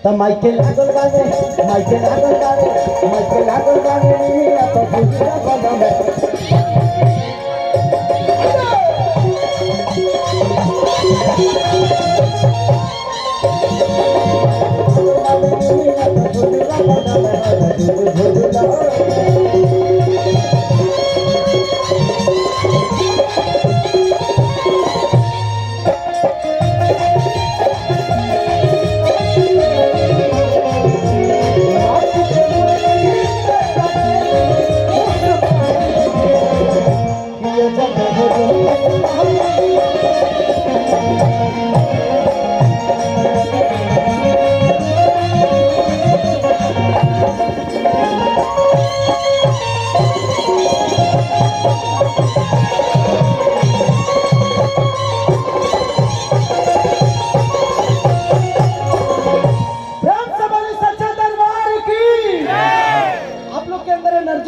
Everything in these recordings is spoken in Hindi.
तो माइकल लागल गावे माइकल लागल गावे माइकल लागल गावे नीला तो भूला बदमे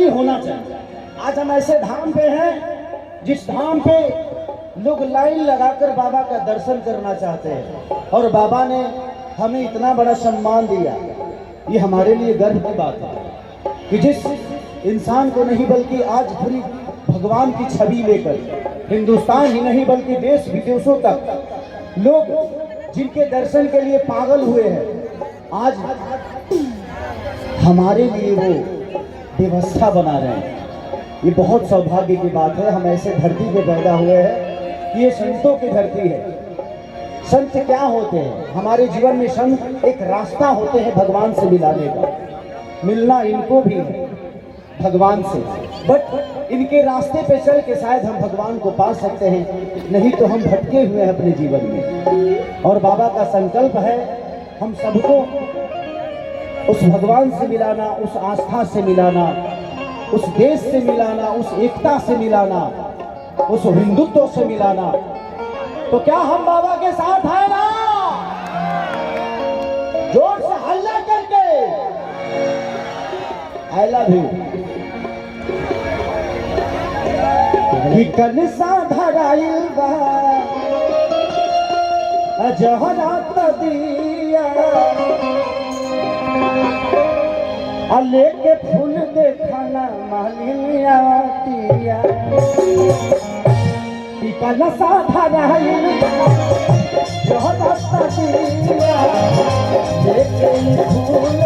होना चाहिए। आज हम ऐसे धाम पे हैं जिस धाम पे लोग लाइन लगाकर बाबा का दर्शन करना चाहते हैं और बाबा ने हमें इतना बड़ा सम्मान दिया। ये हमारे लिए गर्व की बात है कि जिस इंसान को नहीं बल्कि आज पूरी भगवान की छवि लेकर हिंदुस्तान ही नहीं बल्कि देश विदेशों तक लोग जिनके दर्शन के लिए पागल हुए हैं, आज हमारे लिए वो व्यवस्था बना रहे हैं। ये बहुत सौभाग्य की बात है। हम ऐसे धरती पे पैदा हुए हैं कि ये संतों की धरती है। संत क्या होते हैं? हमारे जीवन में संत एक रास्ता होते हैं भगवान से मिलाने का। मिलना इनको भी है भगवान से, बट इनके रास्ते पे चल के शायद हम भगवान को पा सकते हैं, नहीं तो हम भटके हुए हैं अपने जीवन में। और बाबा का संकल्प है हम सबको उस भगवान से मिलाना, उस आस्था से मिलाना, उस देश से मिलाना, उस एकता से मिलाना, उस हिंदुत्व से मिलाना। तो क्या हम बाबा के साथ हैं ना? जोर से हल्ला करके आई लव यू। कल साधराइल बा जहरात दिया लेके फूल देखना मालिया तिया कल साधराइल जहरात दिया लेके फूल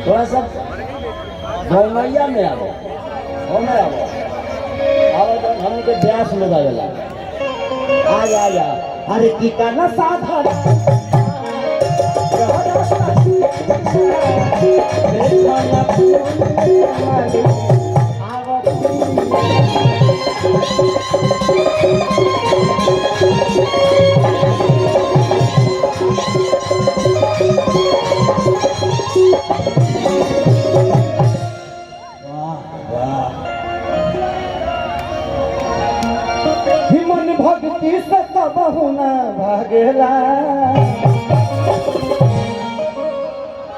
थोड़ा सा गौमैया में आओ हम के ब्यास में डाला आ जा अरे की करना साधा भक्ति से तब होना भागेला।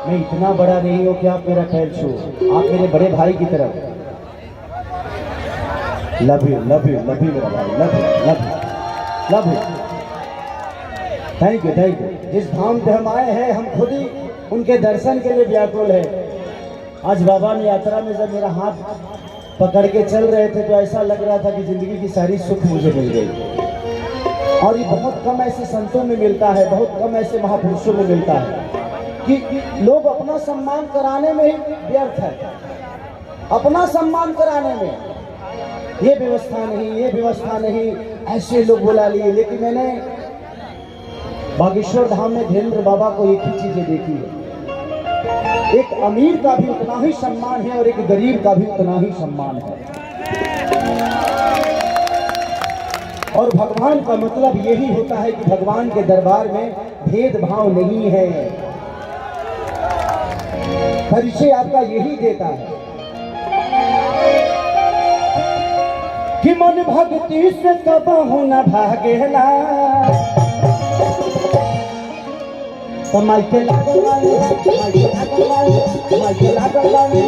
मैं इतना बड़ा नहीं हूँ कि आप मेरा पैर छू, आप मेरे बड़े भाई की तरफ। लव यू मेरा भाई, लव यू थैंक यू। जिस धाम पे हम आए हैं हम खुद ही उनके दर्शन के लिए व्याकुल है। आज बाबा ने यात्रा में जब मेरा हाथ पकड़ के चल रहे थे तो ऐसा लग रहा था कि जिंदगी की सारी सुख मुझे मिल गई। और ये बहुत कम ऐसे संतों में मिलता है, बहुत कम ऐसे महापुरुषों में मिलता है कि लोग अपना सम्मान कराने में ही व्यर्थ है। अपना सम्मान कराने में ये व्यवस्था नहीं ऐसे लोग बुला लिए। लेकिन मैंने बागेश्वर धाम में धीरेन्द्र बाबा को एक ही चीजें देखी है, एक अमीर का भी उतना ही सम्मान है और एक गरीब का भी उतना ही सम्मान है। और भगवान का मतलब यही होता है कि भगवान के दरबार में भेदभाव नहीं है। परिचय आपका यही देता है कि मन भक्ति से कबहु न भागेला। तो माइके लागल वाली माइके लागल वाली माइके लागल वाली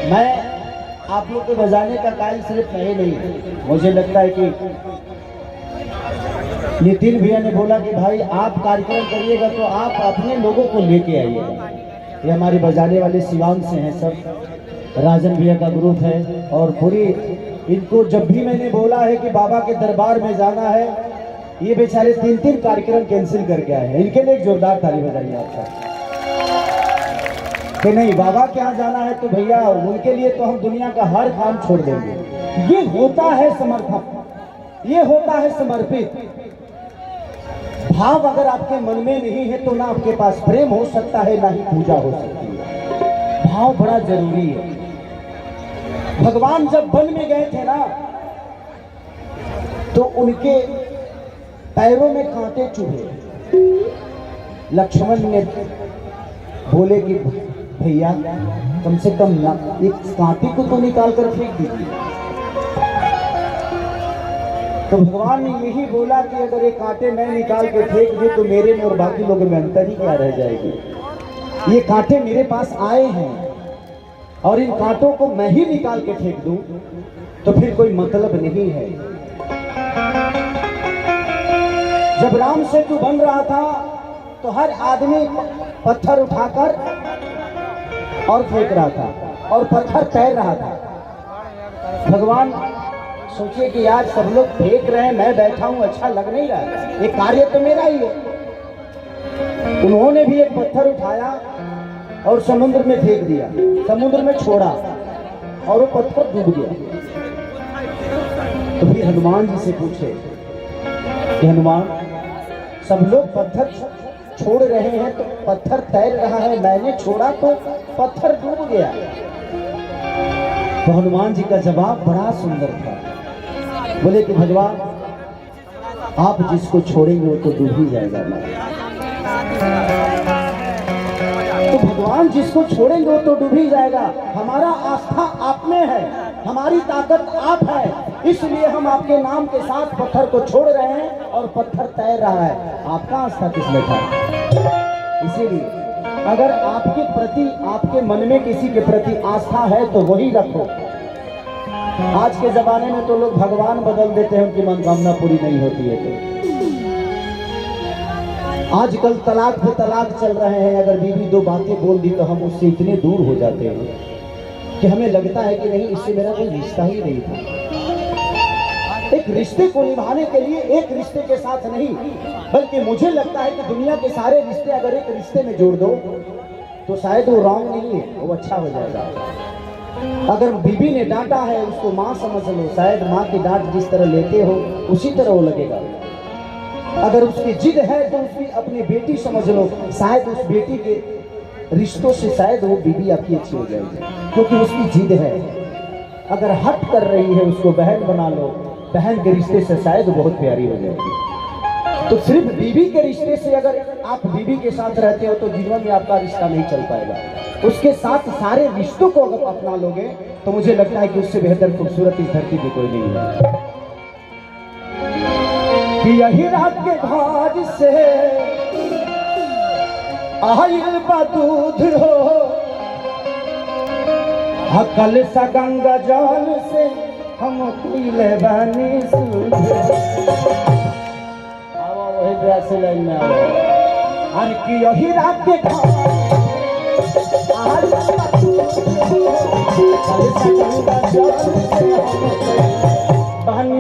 मैं आप लोग को बजाने का कायल सिर्फ मैं ही नहीं, मुझे लगता है कि नितिन भैया ने बोला कि भाई आप कार्यक्रम करिएगा तो आप अपने लोगों को लेके आइएगा। ये हमारे बजाने वाले शिवांग से हैं, सब राजन भैया का ग्रुप है और पूरी इनको जब भी मैंने बोला है कि बाबा के दरबार में जाना है, ये बेचारे 3-3 कार्यक्रम कैंसिल करके आए हैं। इनके लिए एक जोरदार ताली बजाइए आप सब कि नहीं बाबा के यहाँ जाना है तो भैया उनके लिए तो हम दुनिया का हर काम छोड़ देंगे। ये होता है समर्पण, ये होता है समर्पित भाव। अगर आपके मन में नहीं है तो ना आपके पास प्रेम हो सकता है ना ही पूजा हो सकती है। भाव बड़ा जरूरी है। भगवान जब वन में गए थे ना तो उनके पैरों में कांटे चुभे। लक्ष्मण ने बोले कि भैया कम से कम ना एक कांटे को तो निकाल कर फेंक दीजिए। तो भगवान ने यही बोला कि अगर ये कांटे मैं निकाल के फेंक दूं तो मेरे में और बाकी लोगों में अंतर ही क्या रह जाएगी। ये कांटे मेरे पास आए हैं और इन कांटों को मैं ही निकाल के फेंक दूं तो फिर कोई मतलब नहीं है। जब राम सेतु बन रहा था तो हर आदमी पत्थर उठाकर और फेंक रहा था और पत्थर तैर रहा था। भगवान सोचिए कि आज सब लोग फेंक रहे हैं, मैं बैठा हूं, अच्छा लग नहीं रहा है, ये कार्य तो मेरा ही है। उन्होंने भी एक पत्थर उठाया और समुद्र में फेंक दिया, समुद्र में छोड़ा और वो पत्थर डूब गया। तो फिर हनुमान जी से पूछे कि हनुमान सब लोग पत्थर छोड़ रहे हैं तो पत्थर तैर रहा है, मैंने छोड़ा तो पत्थर डूब गया। तो हनुमान जी का जवाब बड़ा सुंदर था। बोले कि भगवान आप जिसको छोड़ेंगे वो तो डूब ही जाएगा ना। तो भगवान जिसको छोड़ेंगे वो तो डूब ही जाएगा। हमारा आस्था आप में है, हमारी ताकत आप है, इसलिए हम आपके नाम के साथ पत्थर को छोड़ रहे हैं और पत्थर तैर रहा है। आपका आस्था किसमें था? इसीलिए अगर आपके प्रति, आपके मन में किसी के प्रति आस्था है तो वही रखो। आज के जमाने में तो लोग भगवान बदल देते हैं, उनकी मनोकामना पूरी नहीं होती है तो। आजकल तलाक पे तलाक चल रहे हैं। अगर बीवी 2 बातें बोल दी तो हम उससे इतने दूर हो जाते हैं कि हमें लगता है कि नहीं, इससे मेरा कोई रिश्ता ही नहीं था। एक रिश्ते को निभाने के लिए एक रिश्ते के साथ नहीं, बल्कि मुझे लगता है कि दुनिया के सारे रिश्ते अगर एक रिश्ते में जोड़ दो तो शायद वो रॉन्ग नहीं है, वो अच्छा हो जाएगा। अगर बीवी ने डांटा है उसको माँ समझ लो, शायद माँ की डांट जिस तरह लेते हो उसी तरह वो लगेगा। अगर उसकी जिद है तो उसकी अपनी बेटी समझ लो, शायद उस बेटी के रिश्तों से शायद वो बीवी आपकी अच्छी हो जाएगी, क्योंकि उसकी जिद है। अगर हट कर रही है उसको बहन बना लो, बहन के रिश्ते से शायद बहुत प्यारी हो जाएगी। तो सिर्फ बीवी के रिश्ते से अगर आप बीवी के साथ रहते हो तो जीवन में आपका रिश्ता नहीं चल पाएगा। उसके साथ सारे रिश्तों को अगर अपना लोगे तो मुझे लगता है कि उससे बेहतर खूबसूरत इस धरती पे कोई नहीं है। कि यही रात के भाग से आयल बा दूध हो, हकल सा गंगा जल से हम पीले बानी सूझ। से लाइन में आओ। अरे की यही रात देखा आज पानी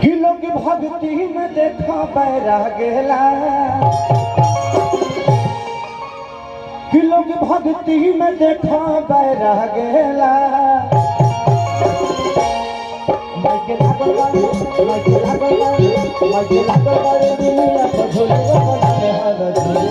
किलो की भक्ति में देखा बैरा गेला, किलो की भक्ति में देखा बैरा गेला। माइके लागल बारे, माइके लागल बारे, माइके लागल बारे, दुनिया को झोलवा बनाने वाला झोले।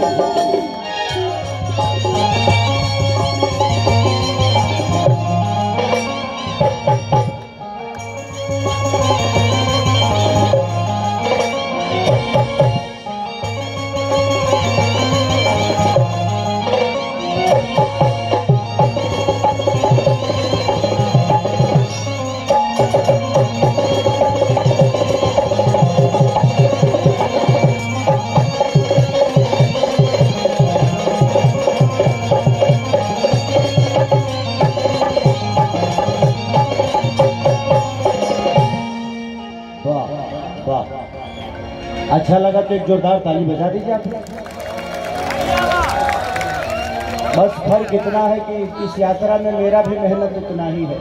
अच्छा लगा तो एक जोरदार ताली बजा दीजिए आप। बस फर्क इतना है कि इस यात्रा में मेरा भी मेहनत उतना ही है।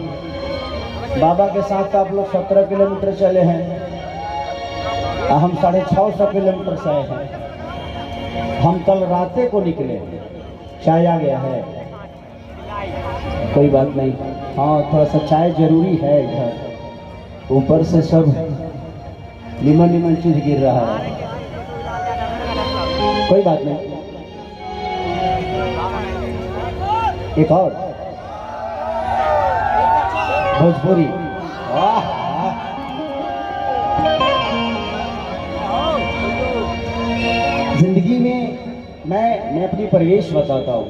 बाबा के साथ आप लोग 17 किलोमीटर चले हैं, हम 650 किलोमीटर से आए हैं। हम कल राते को निकले, चाय आ गया है, कोई बात नहीं। हाँ थोड़ा सा चाय जरूरी है इधर, ऊपर से सब निमन निमन चीज गिर रहा है, कोई बात नहीं। एक और भोजपुरी, जिंदगी में मैं अपनी परिवेश बताता हूँ।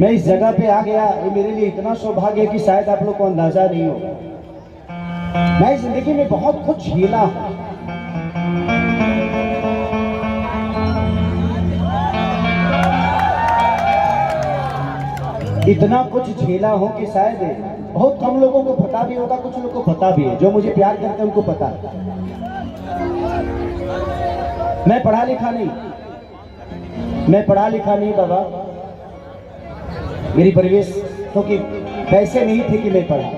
मैं इस जगह पे आ गया, ये मेरे लिए इतना सौभाग्य है कि शायद आप लोग को अंदाजा नहीं हो। मैं जिंदगी में बहुत कुछ झेला हूं, इतना कुछ झेला हूं कि शायद बहुत कम लोगों को पता भी होगा, कुछ लोगों को पता भी है। जो मुझे प्यार करते हैं उनको पता है। मैं पढ़ा लिखा नहीं, मैं पढ़ा लिखा नहीं बाबा। मेरी परिवेश क्योंकि पैसे नहीं थे कि मैं पढ़ा।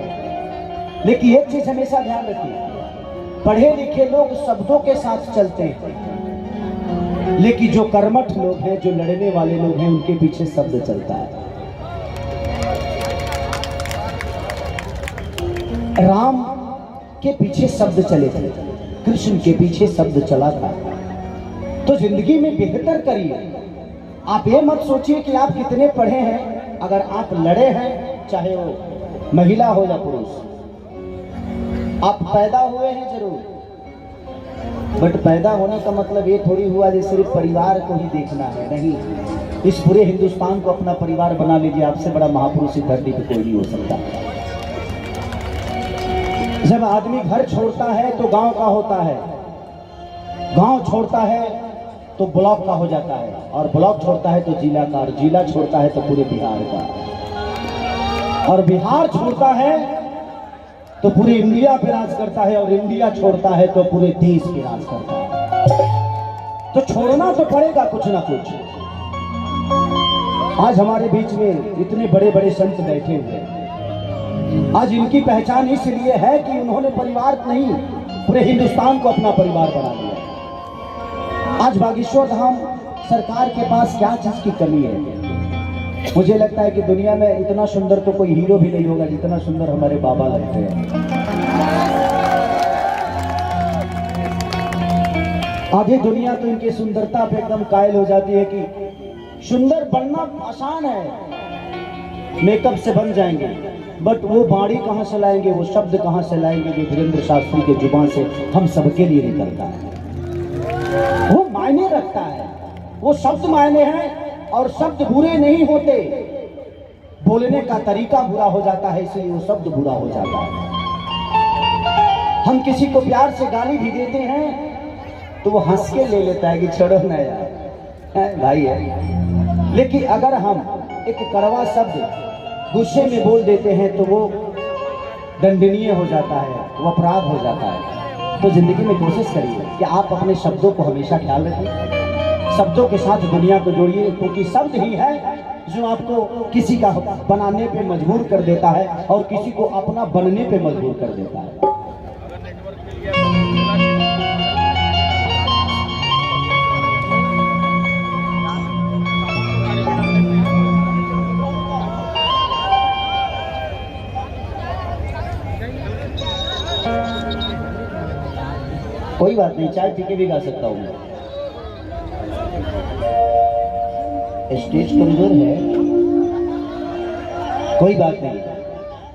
लेकिन एक चीज हमेशा ध्यान रखिए, पढ़े लिखे लोग शब्दों के साथ चलते हैं, लेकिन जो कर्मठ लोग हैं, जो लड़ने वाले लोग हैं, उनके पीछे शब्द चलता है। राम के पीछे शब्द चले थे, कृष्ण के पीछे शब्द चला था। तो जिंदगी में बेहतर करिए। आप ये मत सोचिए कि आप कितने पढ़े हैं। अगर आप लड़े हैं, चाहे वो महिला हो या पुरुष, आप पैदा हुए हैं जरूर, बट पैदा होने का मतलब ये थोड़ी हुआ कि सिर्फ परिवार को ही देखना है। नहीं, इस पूरे हिंदुस्तान को अपना परिवार बना लीजिए। आपसे बड़ा महापुरुष इस धरती पे कोई नहीं हो सकता। जब आदमी घर छोड़ता है तो गांव का होता है, गांव छोड़ता है तो ब्लॉक का हो जाता है, और ब्लॉक छोड़ता है तो जिला का, और जिला छोड़ता है तो पूरे बिहार का, और बिहार छोड़ता है तो पूरे इंडिया पे राज करता है, और इंडिया छोड़ता है तो पूरे देश पे राज करता है। तो छोड़ना तो पड़ेगा कुछ ना कुछ। आज हमारे बीच में इतने बड़े बड़े संत बैठे हुए हैं। आज इनकी पहचान इसलिए है कि उन्होंने परिवार नहीं, पूरे हिंदुस्तान को अपना परिवार बना लिया। आज बागेश्वर धाम सरकार के पास क्या चीज की कमी है? मुझे लगता है कि दुनिया में इतना सुंदर तो कोई हीरो भी नहीं होगा जितना सुंदर हमारे बाबा लगते हैं। आधी दुनिया तो इनकी सुंदरता पे एकदम कायल हो जाती है कि सुंदर बनना आसान है, मेकअप से बन जाएंगे, बट वो बाणी कहाँ से लाएंगे, वो शब्द कहाँ से लाएंगे जो धीरेन्द्र शास्त्री के जुबान से हम सबके लिए निकलता है। वो मायने रखता है, वो शब्द मायने हैं, और शब्द बुरे नहीं होते, बोलने का तरीका बुरा हो जाता है, इसलिए वो शब्द बुरा हो जाता है। हम किसी को प्यार से गाली भी देते हैं तो वो हंस के ले लेता है कि छोड़ो ना यार, भाई है। लेकिन अगर हम एक कड़वा शब्द गुस्से में बोल देते हैं तो वो दंडनीय हो जाता है, वो अपराध हो जाता है। तो जिंदगी में कोशिश करिए कि आप अपने शब्दों को हमेशा ख्याल रखिए, शब्दों के साथ दुनिया को जोड़िए, क्योंकि शब्द ही है जो आपको किसी का बनाने पे मजबूर कर देता है और किसी को अपना बनने पे मजबूर कर देता है। कोई बात नहीं, चाय पी के भी गा सकता हूँ। स्टेज कमजोर है, कोई बात नहीं,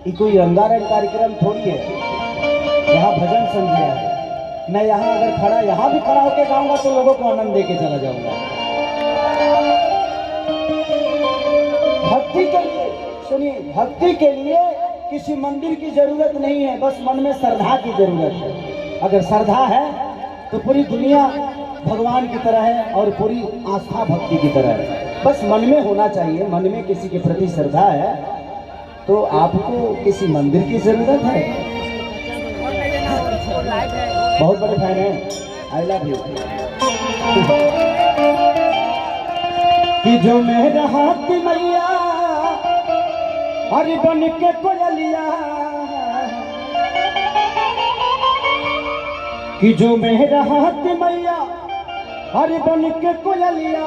ये कोई रंगारंग कार्यक्रम थोड़ी है, यहाँ भजन संध्या है। मैं यहाँ अगर खड़ा यहाँ भी खड़ा होकर गाऊंगा तो लोगों को आनंद देके चला जाऊंगा। भक्ति के लिए सुनिए, भक्ति के लिए किसी मंदिर की जरूरत नहीं है, बस मन में श्रद्धा की जरूरत है। अगर श्रद्धा है तो पूरी दुनिया भगवान की तरह है और पूरी आस्था भक्ति की तरह है। बस मन में होना चाहिए, मन में किसी के प्रति श्रद्धा है तो आपको किसी मंदिर की जरूरत है। बहुत बड़े फैन हैं, आई लव यू। कि जो मेरा हाथ मैया हरि बन के कोयलिया, कि जो मेरा हाथ मैया हरि बन के कोयलिया,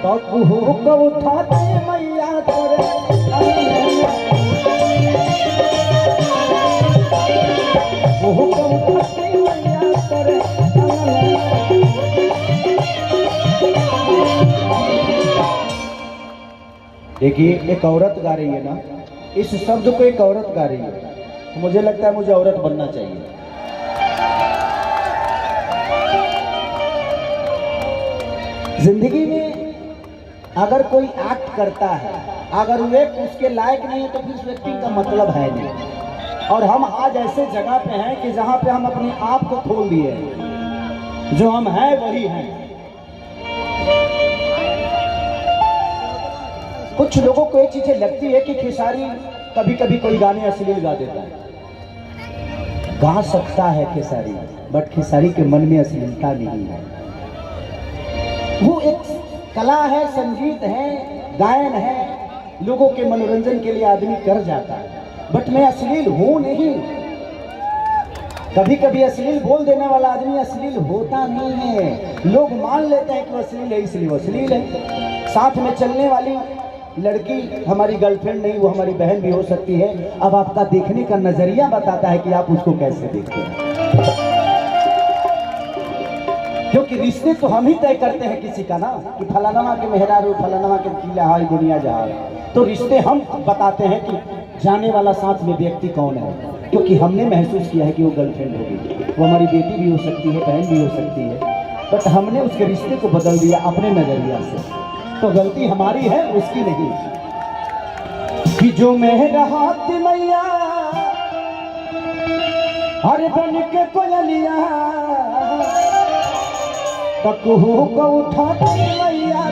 तो कुहू को उठाते मैया तोरे, कुहू को उठाते मैया तोरे। देखिए एक औरत गा रही है ना, इस शब्द को एक औरत गा रही है, तो मुझे लगता है मुझे औरत बनना चाहिए। जिंदगी में अगर कोई एक्ट करता है, अगर वो एक उसके लायक नहीं है तो फिर उस व्यक्ति का मतलब है नहीं। और हम आज ऐसे जगह पे हैं कि जहां पे हम अपने आप को खोल दिए हैं, जो हम हैं वही हैं। कुछ लोगों को ये चीजें लगती है कि खेसारी कभी कभी कोई गाने अश्लील गा देता है। गा सकता है खेसारी, बट खेसारी के मन में अश्लीलता नहीं है। वो एक कला है, संगीत है, गायन है, लोगों के मनोरंजन के लिए आदमी कर जाता है, बट मैं अश्लील हूं नहीं। कभी कभी अश्लील बोल देने वाला आदमी अश्लील होता नहीं है। लोग मान लेते हैं कि वो अश्लील है इसलिए वो अश्लील है। साथ में चलने वाली लड़की हमारी गर्लफ्रेंड नहीं, वो हमारी बहन भी हो सकती है। अब आपका देखने का नजरिया बताता है कि आप उसको कैसे देखते हैं, क्योंकि रिश्ते तो हम ही तय करते हैं किसी का ना, कि फलाना के मेहरारू, फलाना के किला हाई दुनिया जहां। तो रिश्ते हम बताते हैं कि जाने वाला साथ में व्यक्ति कौन है, क्योंकि हमने महसूस किया है कि वो गर्लफ्रेंड होगी, वो हमारी बेटी भी हो सकती है, बहन भी हो सकती है, बट हमने उसके रिश्ते को बदल दिया अपने नजरिया से। तो गलती हमारी है, उसकी नहीं। कि जो मेरा हाथ मैया हर बन के कोयलिया, तो कुहू को उठाते मैया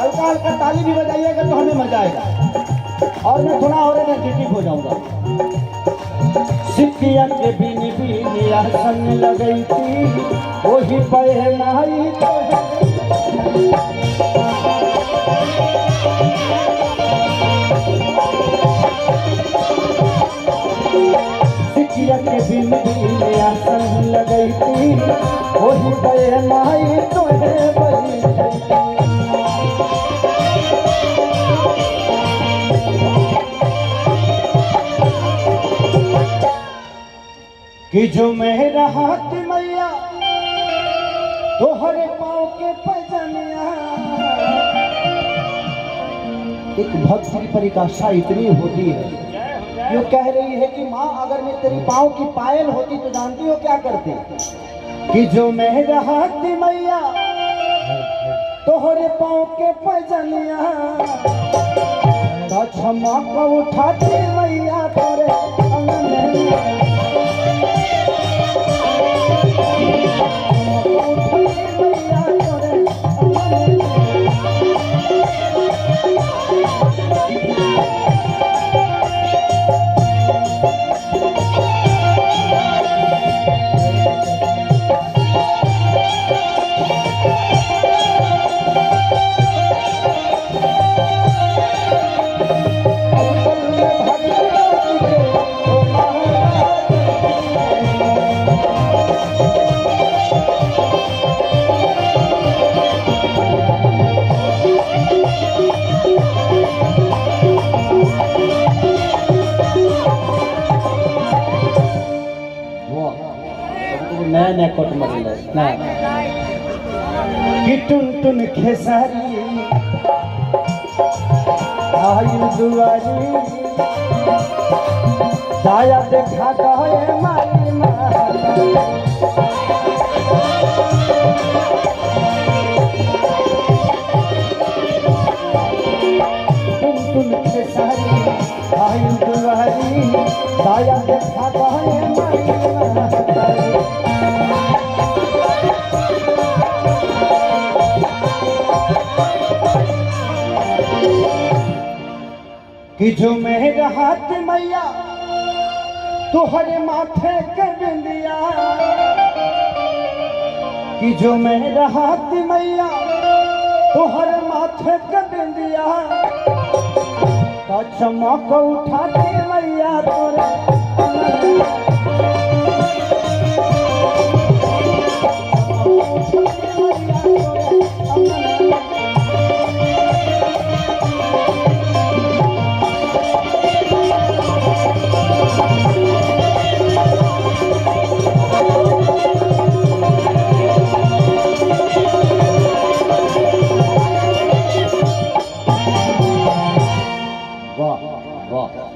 हल्का हल्का ताली भी बजाइएगा तो हमें मजा आएगा और मैं थोड़ा और एनर्जेटिक हो जाऊंगा। सिकिया के बिनी बिनी आसन लगई थी वही पे माई तो सिकिया के बिनी बिनी आसन लगई थी वही पे माई तो कि जो मेरा हाथ मैया तोहरे पाँव के पजनिया। एक भक्त की परिकाष्ठा इतनी होती है कि वो कह रही है कि माँ अगर मैं तेरी पाँव की पायल होती तो जानती हो क्या करते, कि जो मेरा हाथ मैया तोहरे पाँव के पजनिया तो क्षमा को उठाती मैया तोरे नया कोट मरल ना कि टुन टुन खेसारी आयु दुआरी दाया देखा कहे मारी टुन टुन खेसारी आयु दुआरी दाया देखा कहे मारी कि जो मेरा हाथ मैया तुहरे माथे के बिंदिया, कि जो मेरा हाथ मैया तुहरे माथे के बिंदिया तो चमक उठाती मैया तोरे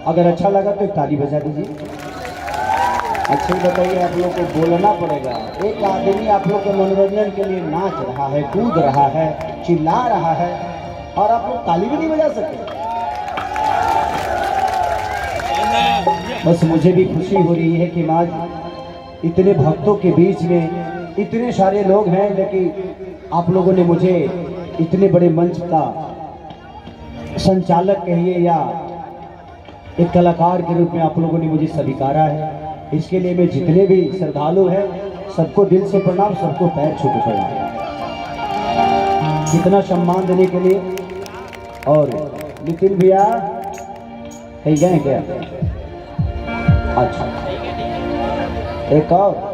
अगर अच्छा लगा तो ताली बजा दीजिए। अच्छे बताइए, आप लोग को बोलना पड़ेगा। एक आदमी आप लोग के मनोरंजन के लिए नाच रहा है, कूद रहा है, चिल्ला रहा है और आप लोग ताली भी नहीं बजा सकते। बस मुझे भी खुशी हो रही है कि आज इतने भक्तों के बीच में इतने सारे लोग हैं, लेकिन आप लोगों ने मुझे इतने बड़े मंच का संचालक कहिए या एक कलाकार के रूप में आप लोगों ने मुझे स्वीकारा है। इसके लिए मैं जितने भी श्रद्धालु हैं सबको दिल से प्रणाम, सबको पैर छू के प्रणाम। इतना सम्मान देने के लिए। और नितिन भैया कहीं गए क्या? अच्छा, एक और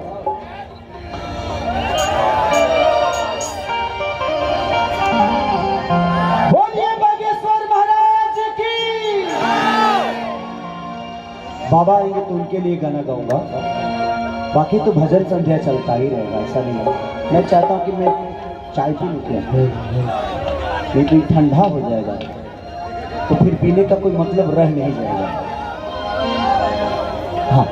बाबा आएंगे तो उनके लिए गाना गाऊंगा। बाकी तो भजन संध्या चलता ही रहेगा, ऐसा नहीं है। मैं चाहता हूँ कि मैं चाय पी लूँ, नहीं तो ठंडा हो जाएगा तो फिर पीने का कोई मतलब रह नहीं जाएगा। हाँ,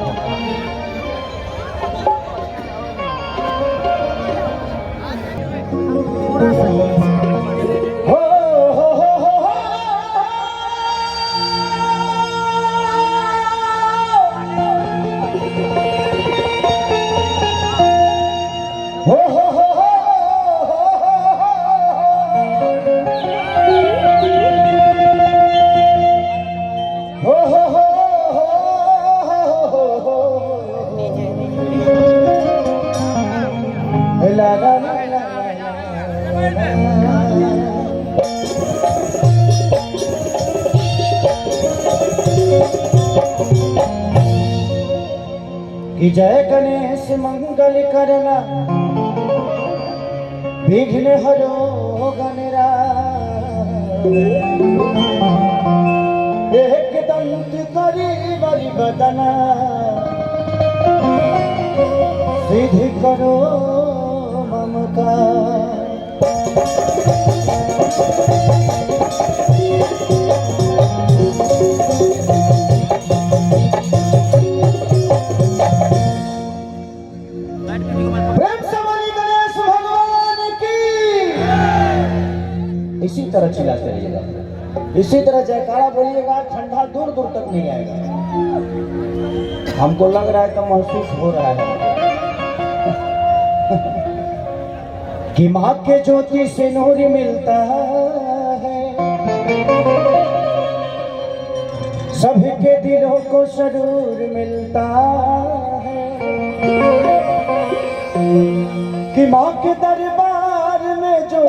कि जय गणेश मंगल करना विघ्न हरो गणराज। एक दंत करी बलि बदना सिद्धि करो मम कार्य। इसी तरह चिल्लाते रहिएगा, इसी तरह जयकारा बोलिएगा, ठंडा दूर दूर तक नहीं आएगा। हमको लग रहा है तो महसूस हो रहा है कि माँ के ज्योति से नूर मिलता है, सभी के दिलों को सरूर मिलता है। कि माँ के दरबार में जो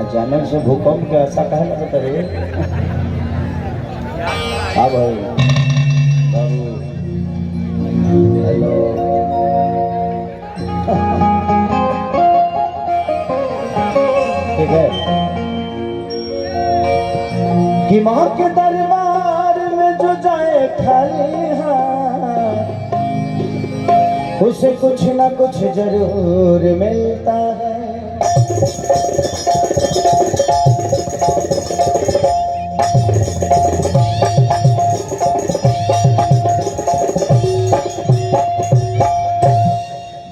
अचानक से भूकंप के ऐसा कहना बता रहे। हाँ भाई बाबू हेलो। ठीक है कि माँ के दरबार में जो जाए खाली हाथ, उसे कुछ ना कुछ जरूर मिलता है।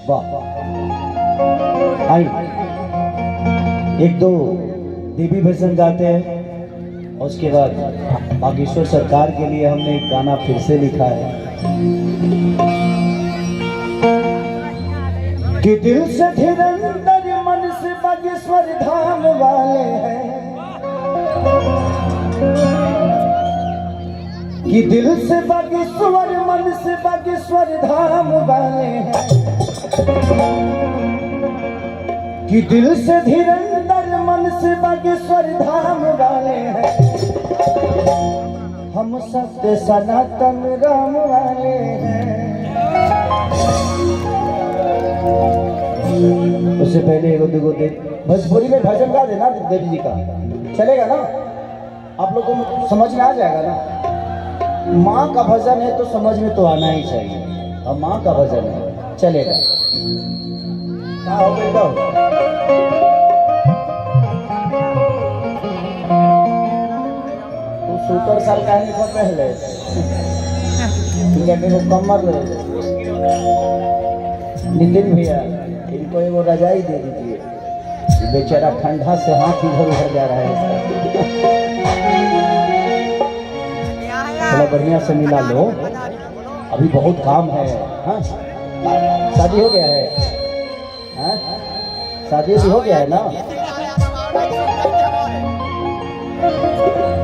वाह, आई एक दो देवी भजन गाते हैं, उसके बाद बागेश्वर सरकार के लिए हमने एक गाना फिर से लिखा है कि दिल से धीरंदर मन से बागेश्वर धाम वाले हैं। कि दिल से बागेश्वर मन से बागेश्वर धाम वाले हैं। कि दिल से धीरंदर मन से बागेश्वर धाम वाले हैं। हम सत्य सनातन राम वाले हैं। उससे पहले एगो दुगो दे भोजपुरी में भजन गा देना देवी जी का, चलेगा ना? आप लोगों को समझ में आ जाएगा ना? माँ का भजन है तो समझ में तो आना ही चाहिए, और माँ का भजन है चलेगा। क्या हो गया? तो 70 साल का है पहले मेरे कमर नितिन भैया इनको एगो रजाई दे दीजिए, बेचारा ठंडा से हाथ इधर उधर जा रहा है। थोड़ा बढ़िया से मिला लो, अभी बहुत काम है। हाँ शादी हो गया है? हाँ शादी भी हो गया है ना?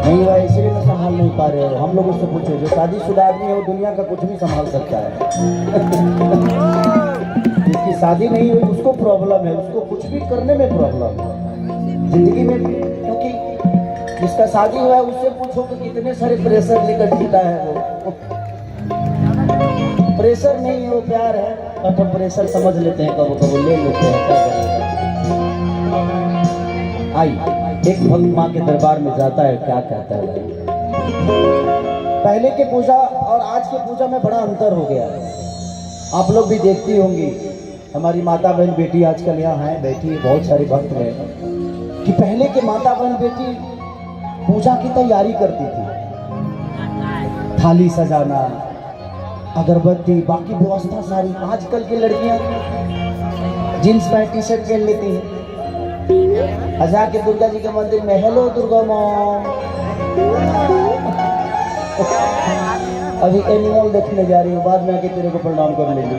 नहीं हुआ इसलिए तो संभाल नहीं पा रहे हो। हम लोग उससे पूछो, जो शादीशुदा आदमी है वो दुनिया का कुछ भी संभाल सकता है। जिसकी शादी नहीं हुई उसको प्रॉब्लम है, उसको कुछ भी करने में प्रॉब्लम है जिंदगी में। क्योंकि जिसका शादी हुआ है उससे पूछो कि कितने सारे प्रेशर लेकर जीता है वो। प्रेशर नहीं है वो प्यार है, और तो प्रेशर समझ लेते हैं, कबो कबो ले लेते हैं। आई एक भक्त माँ के दरबार में जाता है, क्या कहता है? पहले के पूजा और आज के पूजा में बड़ा अंतर हो गया है। आप लोग भी देखती होंगी, हमारी माता बहन बेटी आजकल यहाँ हैं बैठी है, बहुत सारे भक्त हैं, कि पहले के माता बहन बेटी पूजा की तैयारी करती थी। थाली सजाना, अगरबत्ती, बाकी व्यवस्था सारी। आजकल की लड़कियां जींस पैंट टी शर्ट पहन लेती हैं, आजा के दुर्गा जी के मंदिर में हेलो दुर्गा माँ। अभी एनिमल देखने जा रही हूँ, बाद में आके तेरे को प्रणाम कर लेंगे।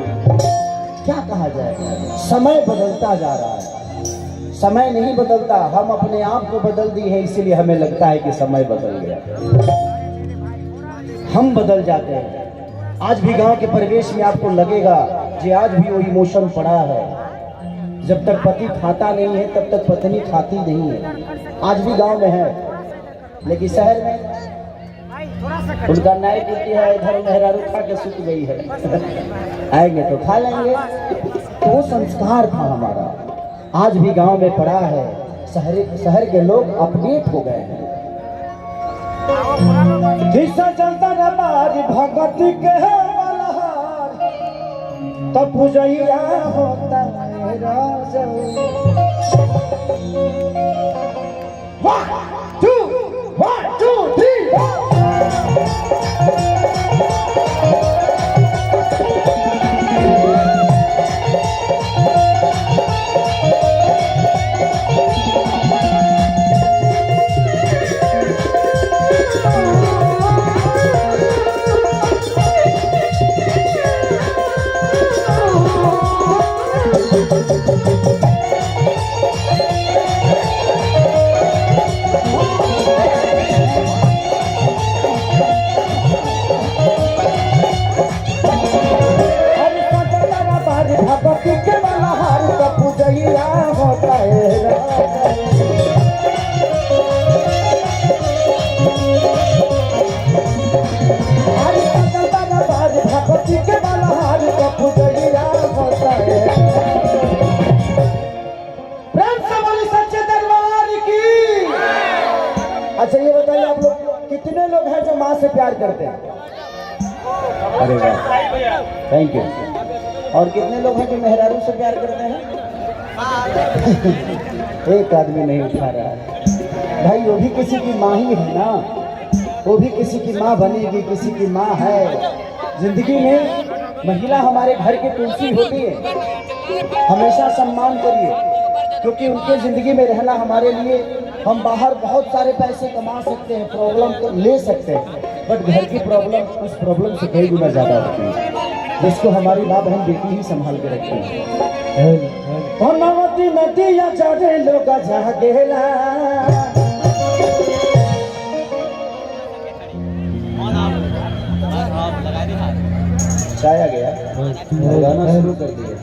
क्या कहा जाए, समय बदलता जा रहा है। समय नहीं बदलता, हम अपने आप को बदल दिए हैं, इसीलिए हमें लगता है कि समय बदल गया। हम बदल जाते हैं। आज भी गांव के परिवेश में आपको लगेगा कि आज भी वो इमोशन पड़ा है। जब तक पति खाता नहीं है तब तक पत्नी खाती नहीं है। आज भी गांव में है, लेकिन शहर में उनका नाई ड्यूटी है, इधर मेहरारू खा के सुत गई है। आएंगे तो खा लेंगे। तो वो संस्कार था हमारा, आज भी गांव में पड़ा है। शहर के लोग अपडेट हो गए हैं। किस्सा चलता रबाज भगत के मल्हार, तब पूजैया होता मेरा जरूर। 1 2 1 2 3 अच्छा ये बताइए, आप लोग कितने लोग हैं जो माँ से प्यार करते हैं? अरे वाह, थैंक यू। और कितने लोग हैं जो मेहरारू से प्यार करते हैं? एक आदमी नहीं उठा रहा है भाई। वो भी किसी की माँ ही है ना, वो भी किसी की माँ बनेगी, किसी की माँ है। जिंदगी में महिला हमारे घर की तुलसी होती है, हमेशा सम्मान करिए, क्योंकि उनके जिंदगी में रहना हमारे लिए, हम बाहर बहुत सारे पैसे कमा सकते हैं, प्रॉब्लम तो ले सकते हैं, बट घर की प्रॉब्लम उस प्रॉब्लम से कई गुना ज्यादा होती है, जिसको हमारी माँ बहन बेटी ही संभाल के रखती है। नदिया चढ़े लोग जागेला, छाया गया, गाना शुरू कर दिया।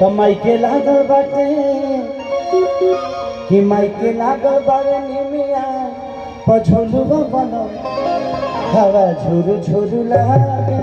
तो माइके लागल बाटे कि माइके लागल बारे निमिया पझोलुआ बनो, हवा झुरु झुरु लागे।